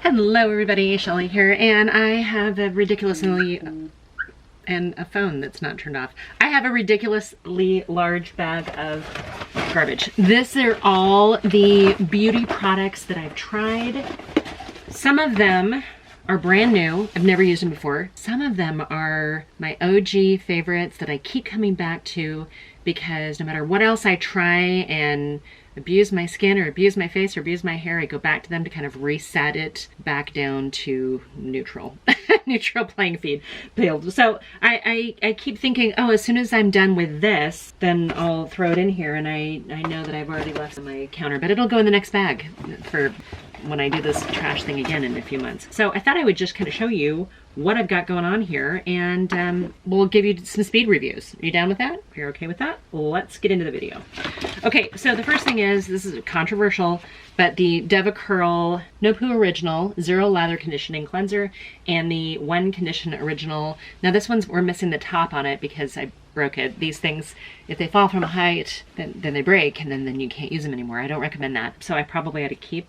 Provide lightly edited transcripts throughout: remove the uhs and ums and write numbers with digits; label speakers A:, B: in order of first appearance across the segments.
A: Hello everybody, Shelly here, and I have a ridiculously, and a phone that's not turned off. I have a ridiculously large bag of garbage. These are all the beauty products that I've tried. Some of them are brand new. I've never used them before. Some of them are my OG favorites that I keep coming back to because no matter what else I try and abuse my skin or abuse my face or abuse my hair, I go back to them to kind of reset it back down to neutral, neutral playing field. So I keep thinking, oh, as soon as I'm done with this, then I'll throw it in here, and I know that I've already left it on my counter, but it'll go in the next bag for when I do this trash thing again in a few months. So I thought I would just kind of show you what I've got going on here, and we'll give you some speed reviews. Are you down with that? If you're okay with that, let's get into the video. Okay, so the first thing is, this is controversial, but the Devacurl No Poo Original Zero Lather Conditioning Cleanser and the One Condition Original. Now this one's, we're missing the top on it because I broke it. These things, if they fall from a height, then they break, and then you can't use them anymore. I don't recommend that. So I probably had to keep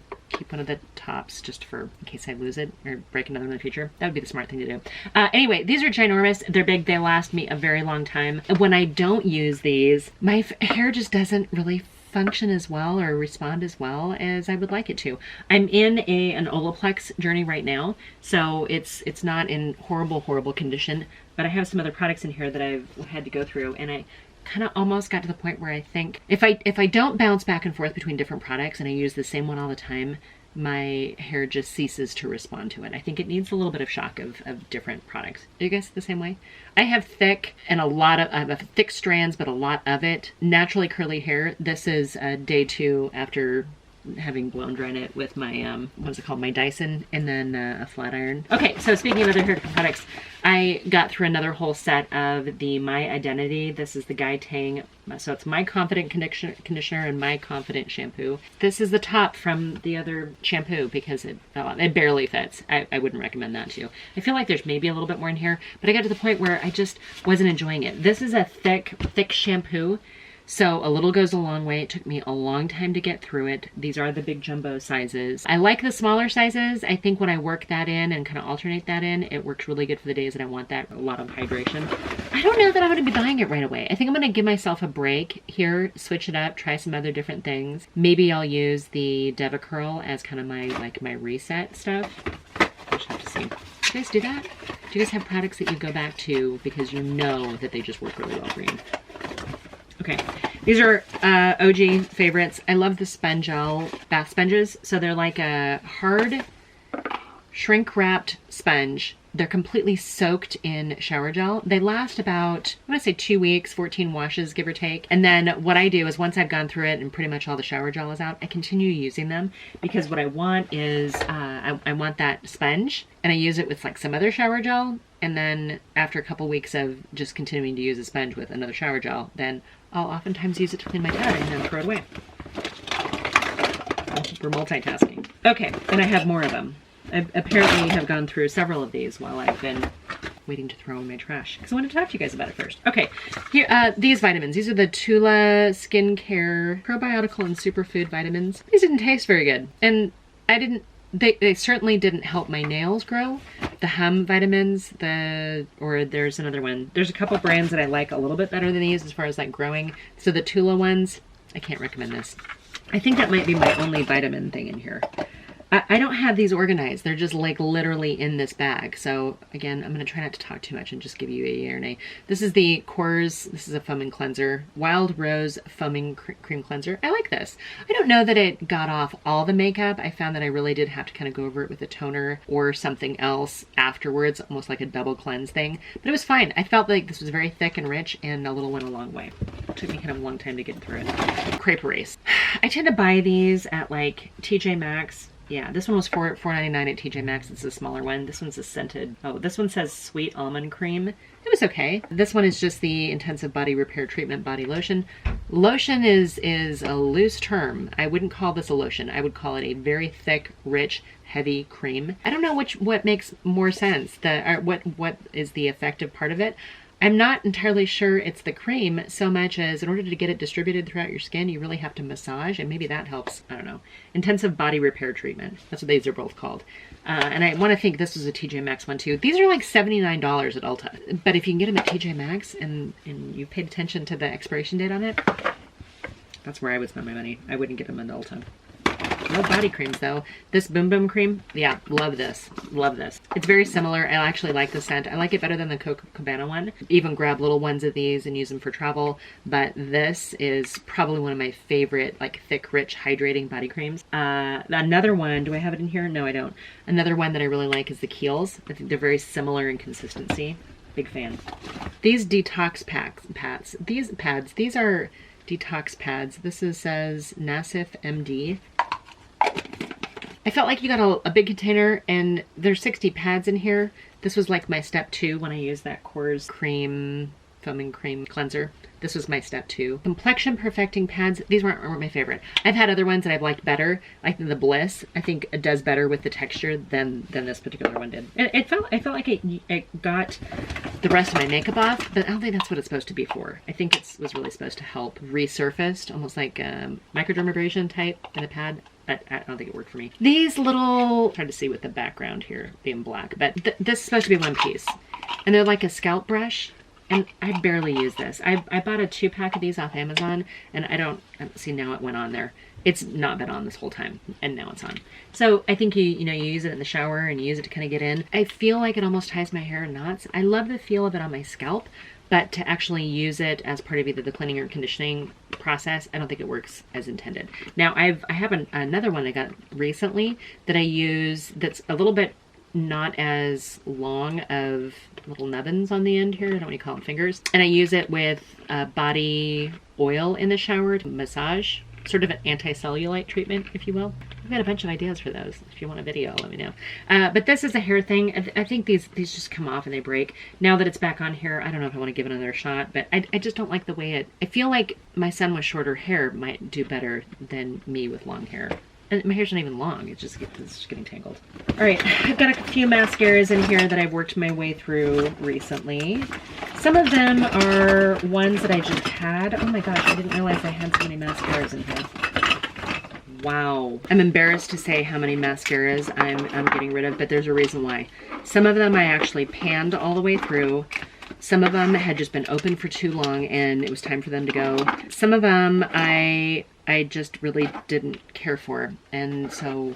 A: one of the tops just for in case I lose it or break another one in the future. That would be the smart thing to do. Anyway, these are ginormous. They're big. They last me a very long time. When I don't use these, my hair just doesn't really function as well or respond as well as I would like it to. I'm in an Olaplex journey right now, so it's not in horrible condition, but I have some other products in here that I've had to go through, and I kind of almost got to the point where I think if I don't bounce back and forth between different products and I use the same one all the time, my hair just ceases to respond to it. I think it needs a little bit of shock of different products. Do you guys the same way? I have thick and I have thick strands, but a lot of it naturally curly hair. This is day 2 after having blown dried it with my what's it called, my Dyson, and then a flat iron. Okay, so speaking of other hair products, I got through another whole set of the My Identity. This is the Guy Tang, so it's My Confident conditioner and My Confident shampoo. This is the top from the other shampoo because it barely fits. I wouldn't recommend that to you. I feel like there's maybe a little bit more in here, but I got to the point where I just wasn't enjoying it. This is a thick shampoo, so a little goes a long way. It took me a long time to get through it. These are the big jumbo sizes. I like the smaller sizes. I think when I work that in and kind of alternate that in, it works really good for the days that I want that a lot of hydration. I don't know that I'm going to be buying it right away. I think I'm going to give myself a break here, switch it up, try some other different things. Maybe I'll use the Devacurl as kind of my reset stuff. I'll just have to see. Do you guys do that? Do you guys have products that you go back to because you know that they just work really well for you? Okay, these are OG favorites. I love the Spun gel bath sponges. So they're like a hard shrink wrapped sponge. They're completely soaked in shower gel. They last about, I want to say 2 weeks, 14 washes, give or take. And then what I do is once I've gone through it and pretty much all the shower gel is out, I continue using them because what I want is, I want that sponge, and I use it with like some other shower gel. And then after a couple weeks of just continuing to use a sponge with another shower gel, then I'll oftentimes use it to clean my tub and then throw it away. We're multitasking. Okay, and I have more of them. I apparently have gone through several of these while I've been waiting to throw in my trash because I wanted to talk to you guys about it first. Okay, here, these vitamins. These are the Tula Skincare Probiotical and Superfood vitamins. These didn't taste very good, and they certainly didn't help my nails grow. The Hum vitamins, or there's another one. There's a couple brands that I like a little bit better than these as far as like growing. So the Tula ones, I can't recommend this. I think that might be my only vitamin thing in here. I don't have these organized. They're just like literally in this bag. So again, I'm going to try not to talk too much and just give you a yay or nay. This is the Core's, this is a foaming cleanser, Wild Rose Foaming Cream Cleanser. I like this. I don't know that it got off all the makeup. I found that I really did have to kind of go over it with a toner or something else afterwards, almost like a double cleanse thing. But it was fine. I felt like this was very thick and rich, and a little went a long way. It took me kind of a long time to get through it. Crepe Erase. I tend to buy these at like TJ Maxx. Yeah, this one was $4.99 at TJ Maxx. It's a smaller one. This one's a scented. Oh, this one says Sweet Almond Cream. It was okay. This one is just the Intensive Body Repair Treatment Body Lotion. Lotion is a loose term. I wouldn't call this a lotion. I would call it a very thick, rich, heavy cream. I don't know what makes more sense. What is the effective part of it. I'm not entirely sure it's the cream so much as in order to get it distributed throughout your skin, you really have to massage, and maybe that helps. I don't know. Intensive body repair treatment. That's what these are both called. And I want to think this was a TJ Maxx one too. These are like $79 at Ulta. But if you can get them at TJ Maxx and you paid attention to the expiration date on it, that's where I would spend my money. I wouldn't get them at Ulta. No body creams though. This Boom Boom cream, yeah, love this. Love this. It's very similar. I actually like the scent. I like it better than the Coco Cabana one. Even grab little ones of these and use them for travel. But this is probably one of my favorite, like thick, rich, hydrating body creams. Another one, do I have it in here? No, I don't. Another one that I really like is the Kiehl's. I think they're very similar in consistency. Big fan. These Detox Pads, these are Detox Pads. This says Nasif MD. I felt like you got a big container, and there's 60 pads in here. This was like my step 2 when I used that Core's cream, foaming cream cleanser. This was my step 2. Complexion perfecting pads. These weren't my favorite. I've had other ones that I've liked better. Like the Bliss, I think it does better with the texture than this particular one did. I felt like it got the rest of my makeup off, but I don't think that's what it's supposed to be for. I think it was really supposed to help resurfaced, almost like microdermabrasion type in a pad. I don't think it worked for me. These little, trying to see with the background here being black, but this is supposed to be one piece. And they're like a scalp brush. And I barely use this. I bought a 2-pack of these off Amazon, and I don't see, now it went on there. It's not been on this whole time, and now it's on. So I think you use it in the shower and you use it to kind of get in. I feel like it almost ties my hair in knots. I love the feel of it on my scalp, but to actually use it as part of either the cleaning or conditioning process, I don't think it works as intended. Now I have another one I got recently that I use that's a little bit not as long of little nubbins on the end here. I don't know what you call them, fingers. And I use it with body oil in the shower to massage, sort of an anti-cellulite treatment, if you will. I've got a bunch of ideas for those. If you want a video, let me know. But this is a hair thing. I think these just come off and they break. Now that it's back on here, I don't know if I want to give it another shot, but I just don't like the way I feel like my son with shorter hair might do better than me with long hair. And my hair's not even long, it's just getting tangled. All right, I've got a few mascaras in here that I've worked my way through recently. Some of them are ones that I just had. Oh my gosh, I didn't realize I had so many mascaras in here. Wow. I'm embarrassed to say how many mascaras I'm getting rid of, but there's a reason why. Some of them I actually panned all the way through. Some of them had just been open for too long and it was time for them to go. Some of them I just really didn't care for, and so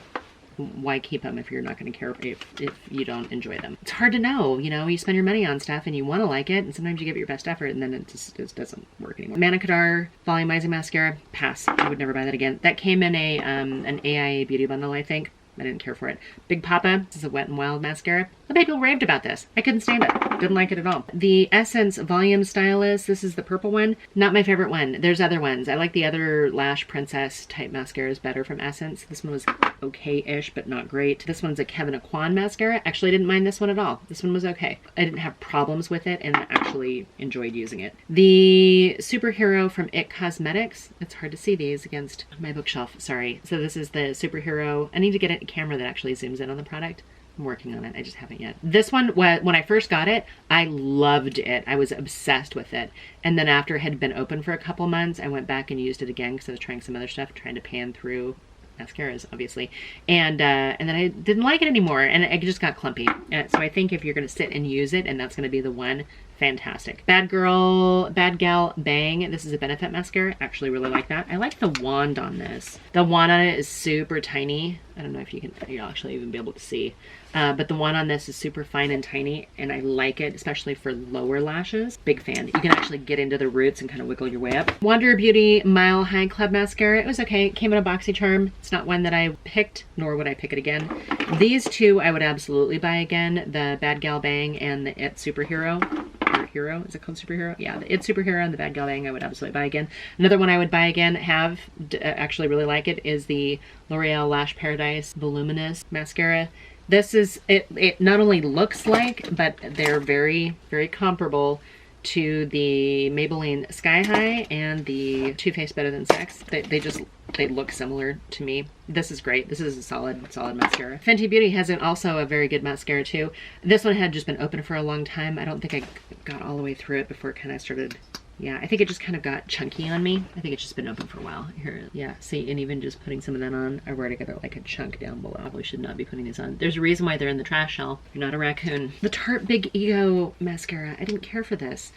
A: why keep them if you're not going to care if you don't enjoy them? It's hard to know, you spend your money on stuff and you want to like it, and sometimes you give it your best effort and then it just doesn't work anymore. Manicadar Volumizing Mascara, pass. I would never buy that again. That came in an AIA beauty bundle, I think. I didn't care for it. Big Papa, this is a Wet n Wild mascara. The people raved about this. I couldn't stand it. Didn't like it at all. The Essence Volume Stylus, this is the purple one. Not my favorite one. There's other ones. I like the other Lash Princess type mascaras better from Essence. This one was okay-ish, but not great. This one's a Kevin Aquan mascara. Actually, I didn't mind this one at all. This one was okay. I didn't have problems with it and actually enjoyed using it. The Superhero from IT Cosmetics. It's hard to see these against my bookshelf. Sorry. So this is the Superhero. I need to get a camera that actually zooms in on the product. I'm working on it. I just haven't yet. This one, when I first got it, I loved it. I was obsessed with it. And then after it had been open for a couple months, I went back and used it again because I was trying some other stuff, trying to pan through mascaras, obviously. And then I didn't like it anymore, and it just got clumpy. So I think if you're going to sit and use it, and that's going to be the one, fantastic. Bad Gal Bang. This is a Benefit mascara. Actually really like that. I like the wand on this. The wand on it is super tiny. I don't know if you'll actually even be able to see. But the one on this is super fine and tiny, and I like it, especially for lower lashes. Big fan. You can actually get into the roots and kind of wiggle your way up. Wander Beauty Mile High Club Mascara. It was okay. It came in a BoxyCharm. It's not one that I picked, nor would I pick it again. These two I would absolutely buy again. The Bad Gal Bang and the It Superhero. Hero, is it called Superhero? Yeah, the It Superhero and the Bad Gal Bang I would absolutely buy again. Another one I would buy again, actually really like it, is the L'Oreal Lash Paradise Voluminous Mascara. This is, it not only looks like, but they're very, very comparable to the Maybelline Sky High and the Too Faced Better Than Sex. They look similar to me. This is great. This is a solid mascara. Fenty Beauty has also a very good mascara too. This one had just been open for a long time. I don't think I got all the way through it before it kind of started. Yeah, I think it just kind of got chunky on me. I think it's just been open for a while. Here, yeah, see, and even just putting some of that on, I already got like a chunk down below. Probably should not be putting these on. There's a reason why they're in the trash shelf. You're not a raccoon. The Tarte Big Ego Mascara. I didn't care for this.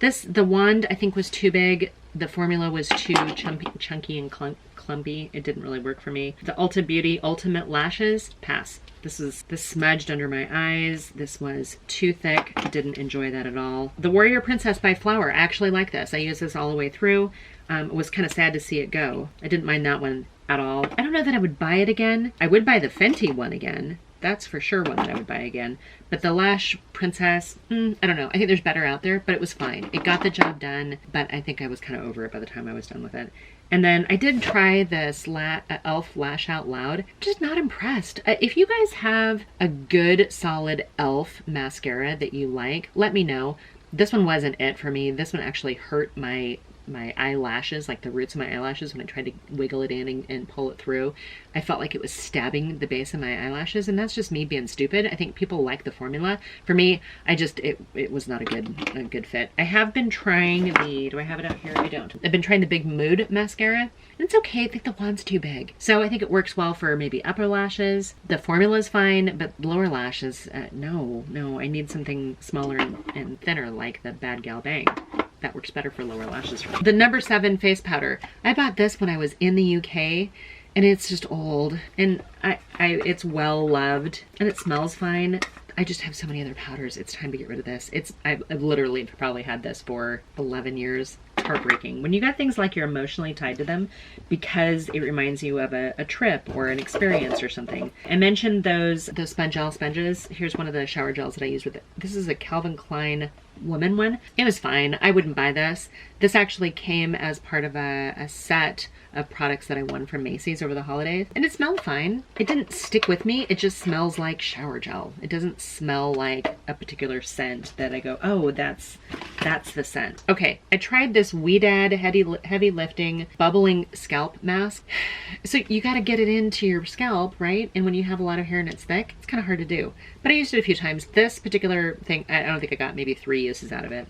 A: The wand I think was too big. The formula was too chunky and clumpy. It didn't really work for me. The Ulta Beauty Ultimate Lashes, pass. This smudged under my eyes. This was too thick. Didn't enjoy that at all. The Warrior Princess by Flower. I actually like this. I used this all the way through. It was kind of sad to see it go. I didn't mind that one at all. I don't know that I would buy it again. I would buy the Fenty one again. That's for sure one that I would buy again. But the Lash Princess, I don't know. I think there's better out there, but it was fine. It got the job done, but I think I was kind of over it by the time I was done with it. And then I did try this e.l.f. Lash Out Loud. Just not impressed. If you guys have a good, solid e.l.f. mascara that you like, let me know. This one wasn't it for me. This one actually hurt my eyelashes, like the roots of my eyelashes, when I tried to wiggle it in and pull it through. I felt like it was stabbing the base of my eyelashes, and that's just me being stupid. I think people like the formula. For me, it was not a good fit. I have been trying do I have it out here? I don't. I've been trying the Big Mood mascara, and it's okay. I think the wand's too big. So I think it works well for maybe upper lashes. The formula is fine, but lower lashes, no. I need something smaller and thinner, like the Bad Gal Bang. That works better for lower lashes for me. The No. 7 face powder. I bought this when I was in the UK, and it's just old, and it's well loved, and it smells fine. I just have so many other powders. It's time to get rid of this. I've literally probably had this for 11 years. It's heartbreaking. When you got things like you're emotionally tied to them because it reminds you of a trip or an experience or something. I mentioned those Spun gel sponges. Here's one of the shower gels that I used with it. This is a Calvin Klein woman one. It was fine. I wouldn't buy this. This actually came as part of a set of products that I won from Macy's over the holidays, and it smelled fine. It didn't stick with me. It just smells like shower gel. It doesn't smell like a particular scent that I go, oh, that's the scent. Okay, I tried this Weedad heavy lifting bubbling scalp mask. So you got to get it into your scalp, right? And when you have a lot of hair and it's thick, it's kind of hard to do. But I used it a few times. This particular thing, I don't think I got maybe 3 uses out of it.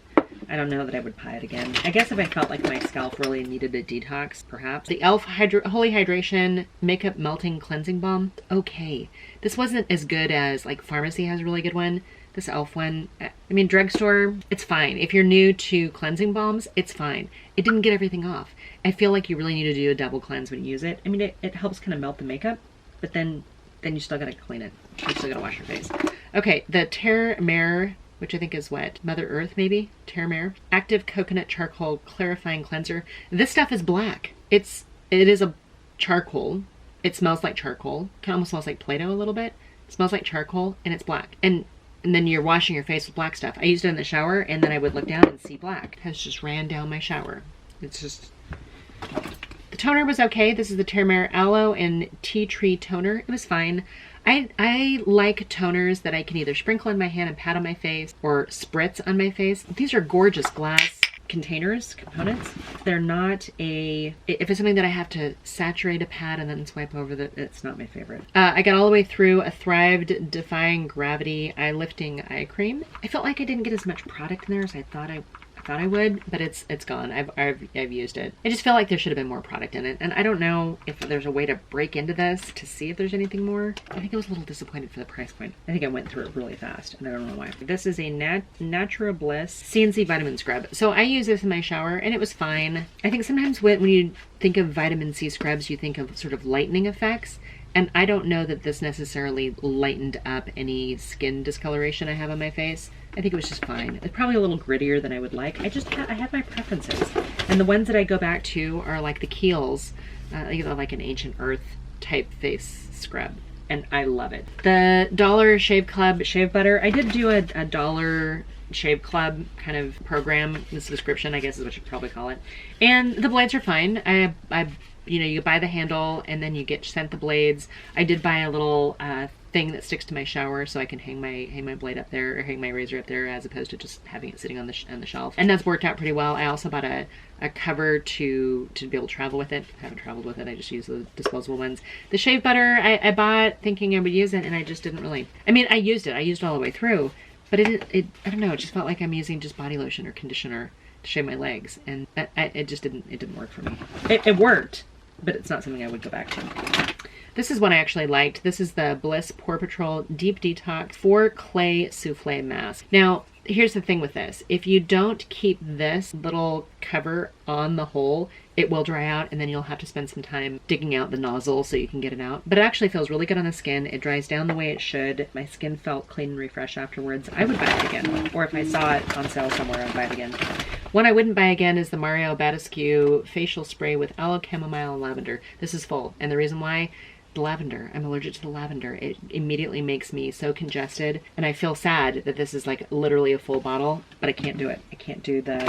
A: I don't know that I would buy it again. I guess if I felt like my scalp really needed a detox, perhaps. The e.l.f. Holy Hydration Makeup Melting Cleansing Balm. Okay. This wasn't as good as, like, Pharmacy has a really good one. This e.l.f. one, I mean, drugstore, it's fine. If you're new to cleansing balms, it's fine. It didn't get everything off. I feel like you really need to do a double cleanse when you use it. I mean, it helps kind of melt the makeup, but then you still gotta clean it. You still gotta wash your face. Okay, the Terramere, which I think is what? Mother Earth, maybe? Terramere. Active Coconut Charcoal Clarifying Cleanser. This stuff is black. It is a charcoal. It smells like charcoal. It almost smells like Play-Doh a little bit. It smells like charcoal, and it's black. And then you're washing your face with black stuff. I used it in the shower, and then I would look down and see black. It has just ran down my shower. It's just... The toner was okay. This is the Terramere Aloe and Tea Tree Toner. It was fine. I like toners that I can either sprinkle in my hand and pat on my face or spritz on my face. These are gorgeous glass components. They're not if it's something that I have to saturate a pad and then swipe over, it's not my favorite. I got all the way through a Thrived Defying Gravity Eye Lifting Eye Cream. I felt like I didn't get as much product in there as I thought I would, but it's gone. I've used it. I just feel like there should have been more product in it, and I don't know if there's a way to break into this to see if there's anything more. I think I was a little disappointed for the price point. I think I went through it really fast, and I don't know why. This is a Natura Bliss CNC Vitamin Scrub. So I use this in my shower, and it was fine. I think sometimes when you think of vitamin C scrubs, you think of sort of lightening effects. And I don't know that this necessarily lightened up any skin discoloration I have on my face. I think it was just fine. It's probably a little grittier than I would like. I have my preferences. And the ones that I go back to are like the Kiehl's, like an Ancient Earth type face scrub. And I love it. The Dollar Shave Club Shave Butter. I did do a Dollar Shave Club kind of program, the subscription, I guess is what you'd probably call it. And the blades are fine. You buy the handle and then you get sent the blades. I did buy a little thing that sticks to my shower, so I can hang my blade up there or hang my razor up there, as opposed to just having it sitting on the shelf. And that's worked out pretty well. I also bought a cover to be able to travel with it. I haven't traveled with it. I just use the disposable ones. The shave butter I bought thinking I would use it, and I just didn't really. I mean, I used it. I used it all the way through, but I don't know. It just felt like I'm using just body lotion or conditioner to shave my legs, and it just didn't work for me. It worked, but it's not something I would go back to. This is one I actually liked. This is the Bliss Pore Patrol Deep Detox 4 Clay Souffle Mask. Now, here's the thing with this. If you don't keep this little cover on the hole, it will dry out, and then you'll have to spend some time digging out the nozzle so you can get it out. But it actually feels really good on the skin. It dries down the way it should. My skin felt clean and refreshed afterwards. I would buy it again. Or if I saw it on sale somewhere, I'd buy it again. One I wouldn't buy again is the Mario Badescu Facial Spray with Aloe, Chamomile, and Lavender. This is full, and the reason why, the lavender. I'm allergic to the lavender. It immediately makes me so congested, and I feel sad that this is like literally a full bottle, but I can't do it. I can't do the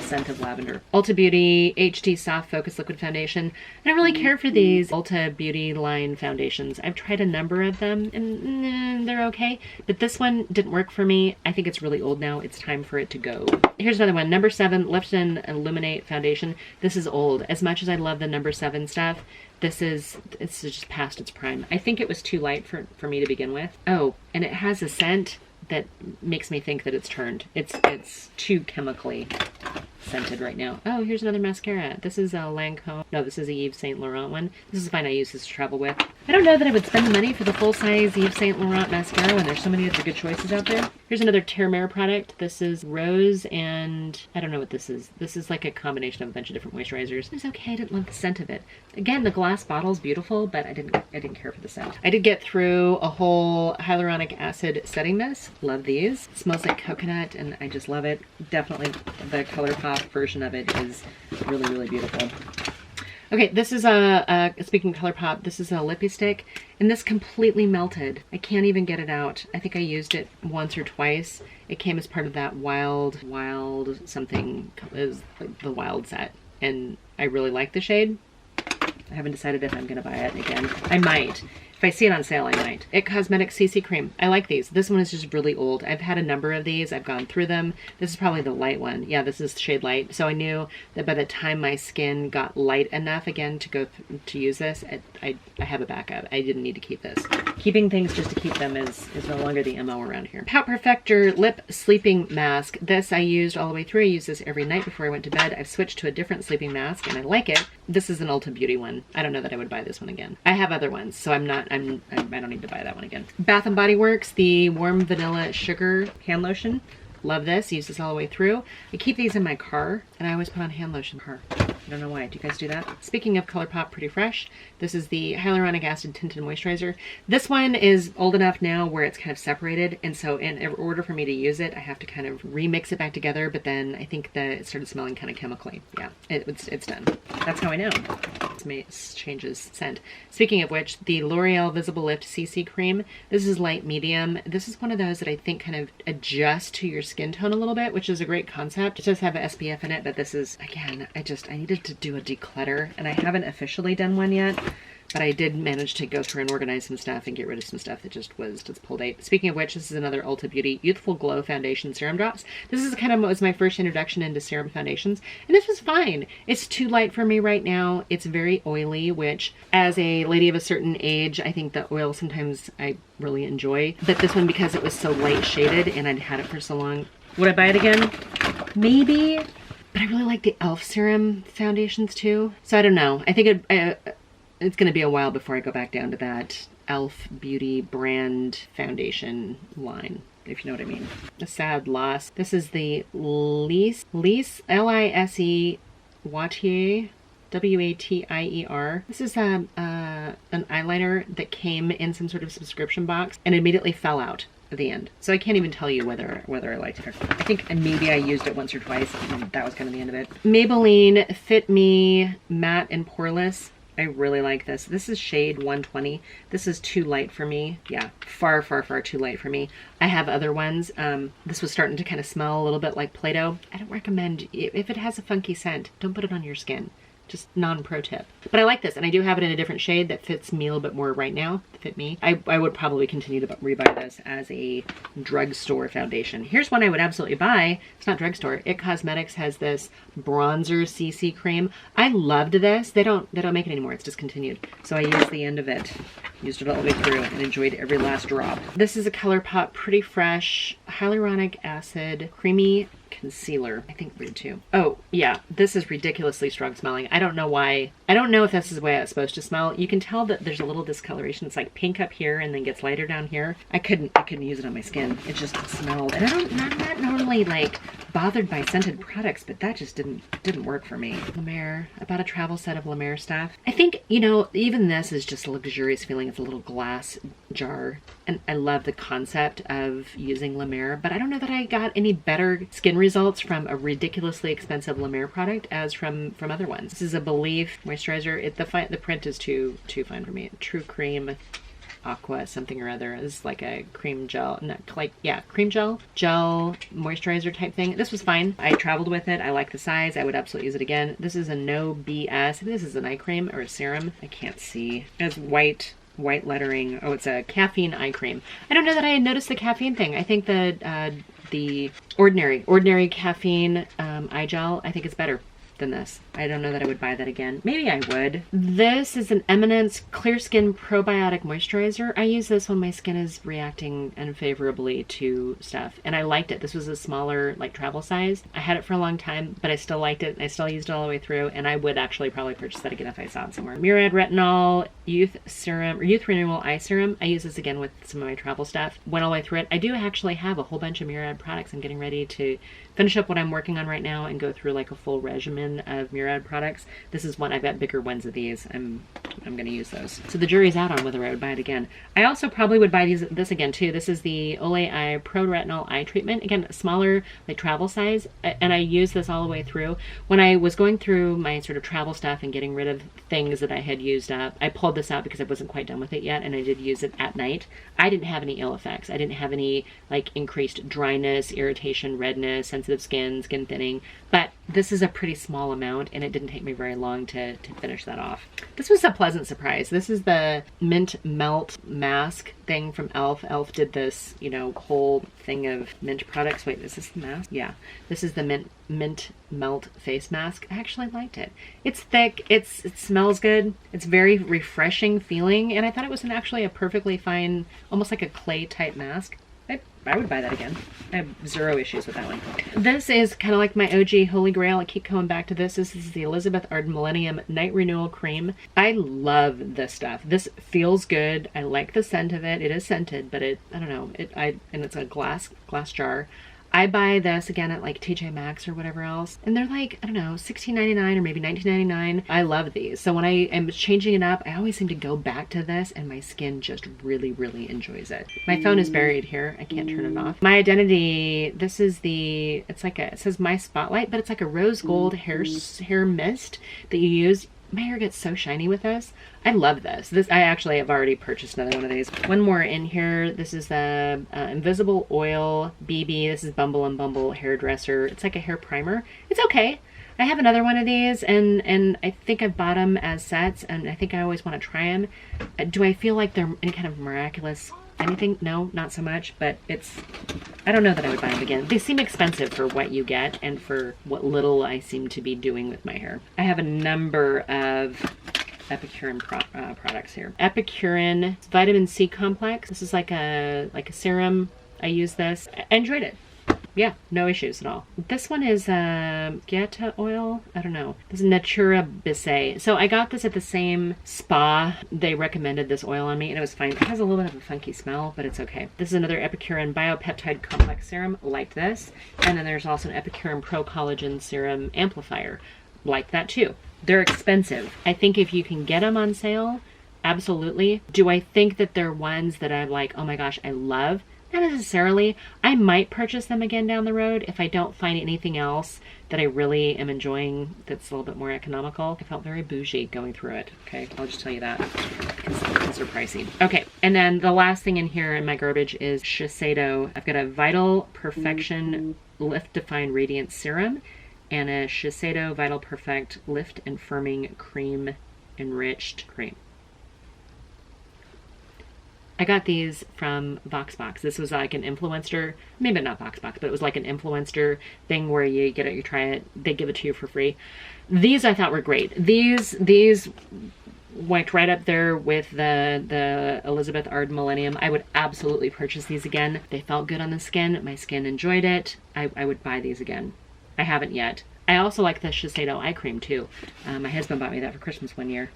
A: scent of lavender. Ulta Beauty HD Soft Focus Liquid Foundation. I don't really care for these Ulta Beauty line foundations. I've tried a number of them, and they're okay, but this one didn't work for me. I think it's really old now. It's time for it to go. Here's another one. Number 7 Lift and Illuminate Foundation. This is old. As much as I love the number 7 stuff, it's just past its prime. I think it was too light for me to begin with. Oh, and it has a scent that makes me think that it's turned. It's too chemically scented right now. Oh, here's another mascara. This is a Lancome. No, this is a Yves Saint Laurent one. This is fine. I use this to travel with. I don't know that I would spend the money for the full-size Yves Saint Laurent mascara when there's so many other good choices out there. Here's another Terramere product. This is rose and I don't know what this is. This is like a combination of a bunch of different moisturizers. It's okay. I didn't love the scent of it. Again, the glass bottle's beautiful, but I didn't care for the scent. I did get through a whole hyaluronic acid setting mist. Love these. It smells like coconut, and I just love it. Definitely the ColourPop version of it is really, really beautiful. Okay, this is speaking of ColourPop, this is a Lippie Stick, and this completely melted. I can't even get it out. I think I used it once or twice. It came as part of that wild something, is like the wild set, and I really like the shade. I haven't decided if I'm gonna buy it again. I might. If I see it on sale, I might. It Cosmetics CC Cream. I like these. This one is just really old. I've had a number of these. I've gone through them. This is probably the light one. Yeah, this is shade light. So I knew that by the time my skin got light enough again to go to use this, I have a backup. I didn't need to keep this. Keeping things just to keep them is no longer the MO around here. Pout Perfector Lip Sleeping Mask. This I used all the way through. I use this every night before I went to bed. I've switched to a different sleeping mask, and I like it. This is an Ulta Beauty one. I don't know that I would buy this one again. I have other ones, so I don't need to buy that one again. Bath & Body Works, the Warm Vanilla Sugar Hand Lotion. Love this. Use this all the way through. I keep these in my car, and I always put on hand lotion in the car. I don't know why. Do you guys do that? Speaking of ColourPop Pretty Fresh, this is the Hyaluronic Acid Tinted Moisturizer. This one is old enough now where it's kind of separated, and so in order for me to use it, I have to kind of remix it back together, but then I think that it started smelling kind of chemically. Yeah, it's done. That's how I know. It changes scent. Speaking of which, the L'Oreal Visible Lift CC Cream. This is light medium. This is one of those that I think kind of adjusts to your skin tone a little bit, which is a great concept. It does have an SPF in it, but this is, again, I needed to do a declutter, and I haven't officially done one yet, but I did manage to go through and organize some stuff and get rid of some stuff that just pulled date. Speaking of which, this is another Ulta Beauty Youthful Glow Foundation Serum Drops. This is kind of was my first introduction into serum foundations, and this was fine. It's too light for me right now. It's very oily, which as a lady of a certain age, I think the oil sometimes I really enjoy. But this one, because it was so light shaded and I'd had it for so long, would I buy it again? Maybe. But I really like the e.l.f. serum foundations too. So I don't know. I think it's going to be a while before I go back down to that e.l.f. Beauty brand foundation line, if you know what I mean. A sad loss. This is the Lise, L-I-S-E Watier, W-A-T-I-E-R. This is an eyeliner that came in some sort of subscription box and immediately fell out at the end. So I can't even tell you whether I liked it or not. I think maybe I used it once or twice, and that was kind of the end of it. Maybelline Fit Me Matte and Poreless. I really like this. This is shade 120. This is too light for me. Yeah, far, far, far too light for me. I have other ones. This was starting to kind of smell a little bit like Play-Doh. I don't recommend, if it has a funky scent, don't put it on your skin. Just non-pro tip. But I like this, and I do have it in a different shade that fits me a little bit more right now. Fit me. I would probably continue to rebuy this as a drugstore foundation. Here's one I would absolutely buy. It's not drugstore. It Cosmetics has this bronzer CC cream. I loved this. They don't make it anymore. It's discontinued. So I used the end of it. Used it all the way through and enjoyed every last drop. This is a ColourPop Pretty Fresh Hyaluronic Acid Creamy Concealer. I think weird too. Oh yeah, this is ridiculously strong smelling. I don't know why. I don't know if this is the way it's supposed to smell. You can tell that there's a little discoloration. It's like pink up here and then gets lighter down here. I couldn't use it on my skin. It just smelled. And I'm not normally like bothered by scented products, but that just didn't work for me. La Mer. I bought a travel set of La Mer stuff. I think, you know, even this is just a luxurious feeling. It's a little glass jar. And I love the concept of using La Mer, but I don't know that I got any better skin results from a ridiculously expensive La Mer product as from other ones. This is a Belief moisturizer. The print is too fine for me. True Cream Aqua something or other. This is like a cream gel, cream gel moisturizer type thing. This was fine. I traveled with it. I like the size. I would absolutely use it again. This is a No BS. I think this is an eye cream or a serum. I can't see. It has white lettering. Oh, it's a caffeine eye cream. I don't know that I had noticed the caffeine thing. I think the ordinary caffeine eye gel, I think it's better than this. I don't know that I would buy that again. Maybe I would. This is an Eminence Clear Skin Probiotic Moisturizer. I use this when my skin is reacting unfavorably to stuff, and I liked it. This was a smaller, like, travel size. I had it for a long time, but I still liked it, and I still used it all the way through, and I would actually probably purchase that again if I saw it somewhere. Murad Retinol Youth Serum, or Youth Renewal Eye Serum. I use this again with some of my travel stuff. Went all the way through it. I do actually have a whole bunch of Murad products. I'm getting ready to finish up what I'm working on right now and go through like a full regimen of Murad products. This is one. I've got bigger ones of these. I'm going to use those. So the jury's out on whether I would buy it again. I also probably would buy this again too. This is the Olay Eye Pro Retinol Eye Treatment. Again, smaller, like travel size, and I use this all the way through. When I was going through my sort of travel stuff and getting rid of things that I had used up, I pulled this out because I wasn't quite done with it yet, and I did use it at night. I didn't have any ill effects. I didn't have any like increased dryness, irritation, redness, sensitive skin thinning, but this is a pretty small amount, and it didn't take me very long to finish that off. This was a pleasant surprise. This is the Mint Melt Mask thing from e.l.f. e.l.f. did this, you know, whole thing of mint products. Wait, is this the mask? Yeah. This is the Mint Melt Face Mask. I actually liked it. It's thick. It smells good. It's very refreshing feeling, and I thought it was actually a perfectly fine, almost like a clay type mask. I would buy that again. I have zero issues with that one. This is kind of like my OG Holy Grail. I keep coming back to this. This is the Elizabeth Arden Millennium Night Renewal Cream. I love this stuff. This feels good. I like the scent of it. It is scented, but I don't know. And it's a glass jar. I buy this again at like TJ Maxx or whatever else, and they're like, I don't know, $16.99 or maybe $19.99. I love these. So when I am changing it up, I always seem to go back to this, and my skin just really, really enjoys it. My phone is buried here. I can't turn it off. My Identity, this is it says My Spotlight, but it's like a rose gold hair mist that you use. My hair gets so shiny with this. I love this. I actually have already purchased another one of these. One more in here. This is the Invisible Oil BB. This is Bumble and Bumble Hairdresser. It's like a hair primer. It's okay. I have another one of these, and I think I've bought them as sets, and I think I always want to try them. Do I feel like they're any kind of miraculous anything? No, not so much, but I don't know that I would buy them again. They seem expensive for what you get and for what little I seem to be doing with my hair. I have a number of Epicurean products here. Epicurean Vitamin C Complex. This is like a serum. I use this. I enjoyed it. Yeah, no issues at all. This one is Geta oil. I don't know. This is Natura Bissé. So I got this at the same spa. They recommended this oil on me, and it was fine. It has a little bit of a funky smell, but it's okay. This is another Epicurean Biopeptide Complex Serum. Liked this. And then there's also an Epicurean Pro Collagen Serum Amplifier. Liked that too. They're expensive. I think if you can get them on sale, absolutely. Do I think that they're ones that I'm like, oh my gosh, I love? Not necessarily. I might purchase them again down the road if I don't find anything else that I really am enjoying that's a little bit more economical. I felt very bougie going through it. Okay, I'll just tell you that because they're pricey. Okay, and then the last thing in here in my garbage is Shiseido. I've got a Vital Perfection Lift Define Radiance Serum and a Shiseido Vital Perfect Lift and Firming Cream Enriched Cream. I got these from VoxBox. This was like an influencer, maybe not VoxBox, but it was like an influencer thing where you get it, you try it, they give it to you for free. These I thought were great. These went right up there with the Elizabeth Arden Millennium. I would absolutely purchase these again. They felt good on the skin. My skin enjoyed it. I would buy these again. I haven't yet. I also like the Shiseido eye cream too. My husband bought me that for Christmas one year,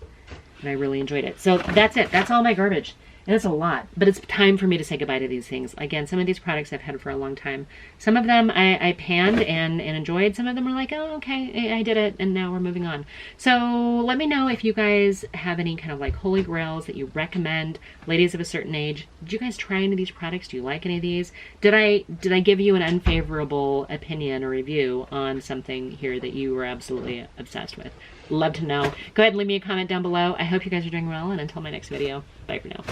A: and I really enjoyed it. So that's it. That's all my garbage. And it's a lot, but it's time for me to say goodbye to these things. Again, some of these products I've had for a long time. Some of them I panned and enjoyed. Some of them were like, oh, okay, I did it, and now we're moving on. So let me know if you guys have any kind of like holy grails that you recommend. Ladies of a certain age, did you guys try any of these products? Do you like any of these? Did I give you an unfavorable opinion or review on something here that you were absolutely obsessed with? Love to know. Go ahead and leave me a comment down below. I hope you guys are doing well, and until my next video, bye for now.